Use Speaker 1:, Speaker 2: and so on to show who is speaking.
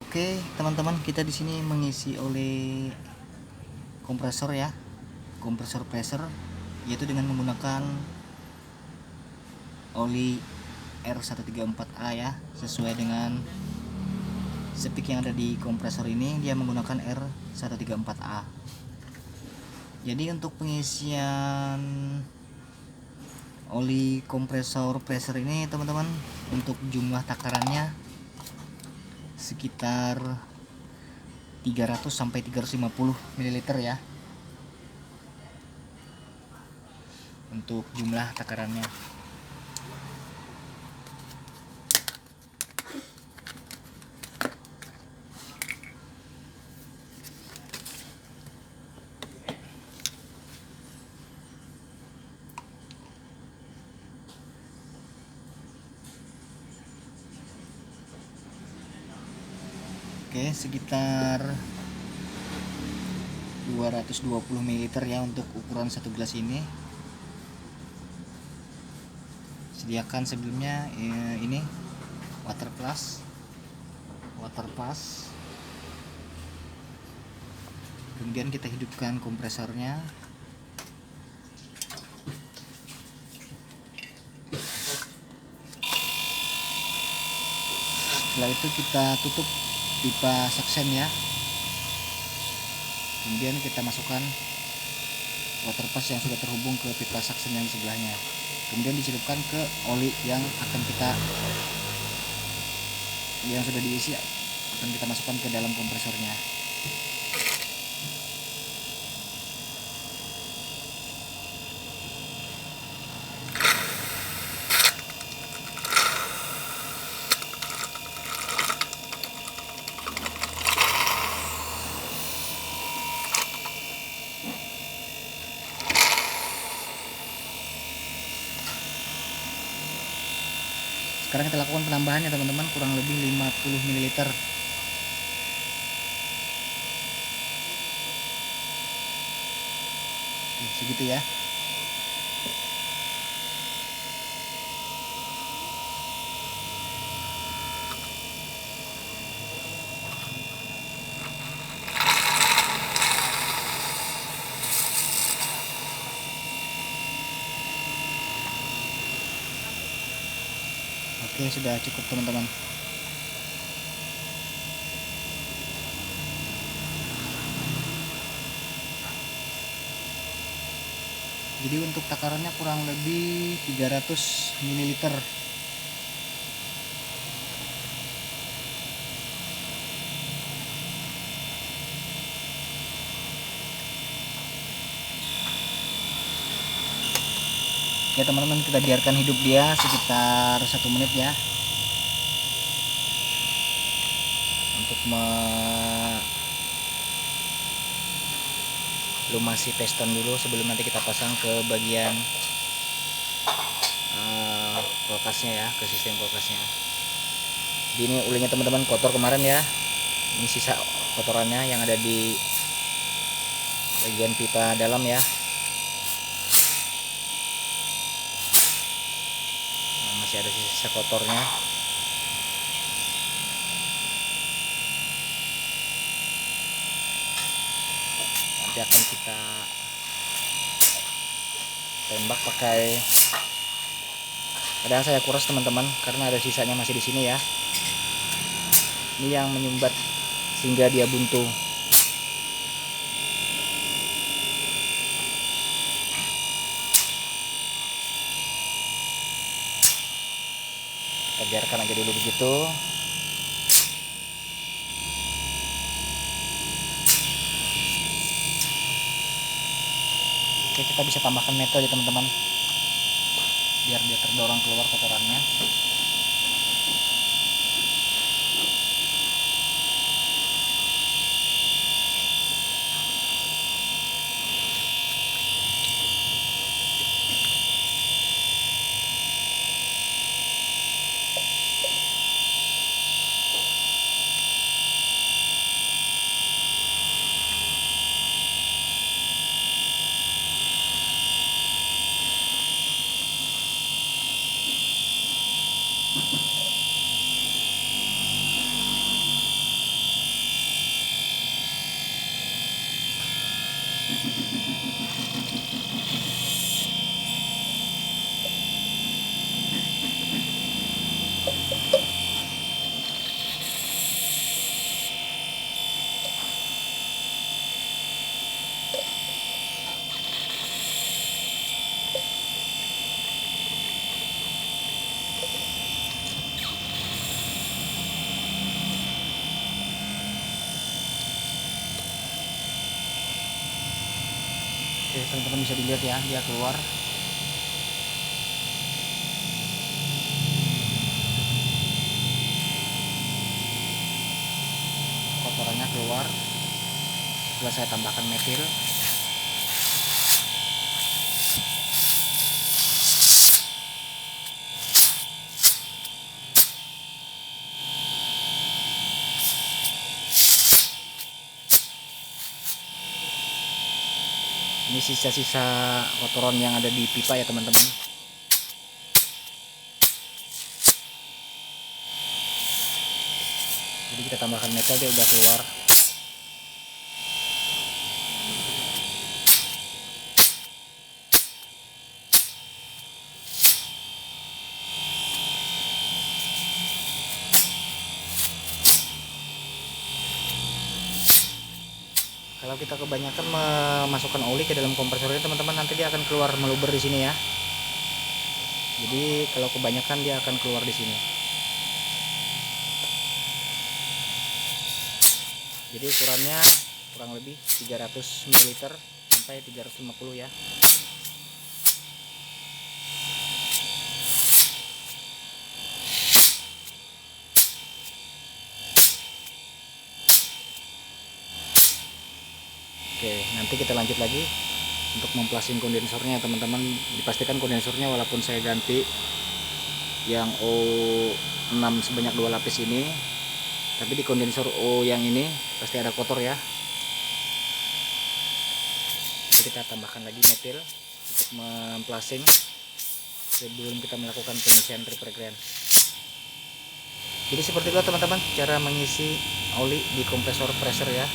Speaker 1: Oke, teman-teman, kita di sini mengisi oleh kompresor ya, kompresor pressure, yaitu dengan menggunakan oli R134A ya, sesuai dengan spek yang ada di kompresor ini. Dia menggunakan R134A. Jadi untuk pengisian oli kompresor pressure ini, teman-teman, untuk jumlah takarannya sekitar 300 sampai 350 ml ya, untuk jumlah takarannya. Oke, sekitar 220 ml ya untuk ukuran satu gelas ini. Sediakan sebelumnya ini water plus, kemudian kita hidupkan kompresornya. Setelah itu kita tutup pipa suction ya, kemudian kita masukkan water pass yang sudah terhubung ke pipa suction yang di sebelahnya, kemudian dicelupkan ke oli yang sudah diisi, akan kita masukkan ke dalam kompresornya. Sekarang kita lakukan penambahannya, teman-teman, kurang lebih 50 ml. Oke, segitu ya. Oke, sudah cukup, teman-teman. Jadi untuk takarannya kurang lebih 300 ml. Oke, teman-teman, kita biarkan hidup dia sekitar 1 menit ya, untuk melumasi piston dulu sebelum nanti kita pasang ke bagian kulkasnya ya, ke sistem kulkasnya. Jadi ini ulinya, teman-teman, kotor kemarin ya. Ini sisa kotorannya yang ada di bagian pipa dalam ya. Masih ada sisa kotornya. Nanti akan kita tembak pakai, padahal saya kuras, teman-teman, karena ada sisanya masih di sini ya. Ini yang menyumbat sehingga dia buntu. Kita biarkan aja dulu begitu. Oke, kita bisa tambahkan metal ya, teman-teman, biar dia terdorong keluar kotorannya. Oke, teman-teman bisa dilihat ya, dia keluar. Kotorannya keluar setelah saya tambahkan metil. Ini sisa-sisa kotoran yang ada di pipa ya teman-teman. Jadi kita tambahkan metal, dia udah keluar. Kalau kita kebanyakan memasukkan oli ke dalam kompresornya teman-teman, nanti dia akan keluar meluber di sini ya. Jadi kalau kebanyakan dia akan keluar di sini. Jadi ukurannya kurang lebih 300 ml sampai 350 ya. Oke, nanti kita lanjut lagi untuk memplasing kondensornya teman-teman. Dipastikan kondensornya walaupun saya ganti yang O6 sebanyak 2 lapis ini, tapi di kondensor O yang ini pasti ada kotor ya. Jadi kita tambahkan lagi metil untuk memplasing sebelum kita melakukan pengisian triple grand. Jadi seperti itu teman-teman cara mengisi oli di kompresor pressure ya.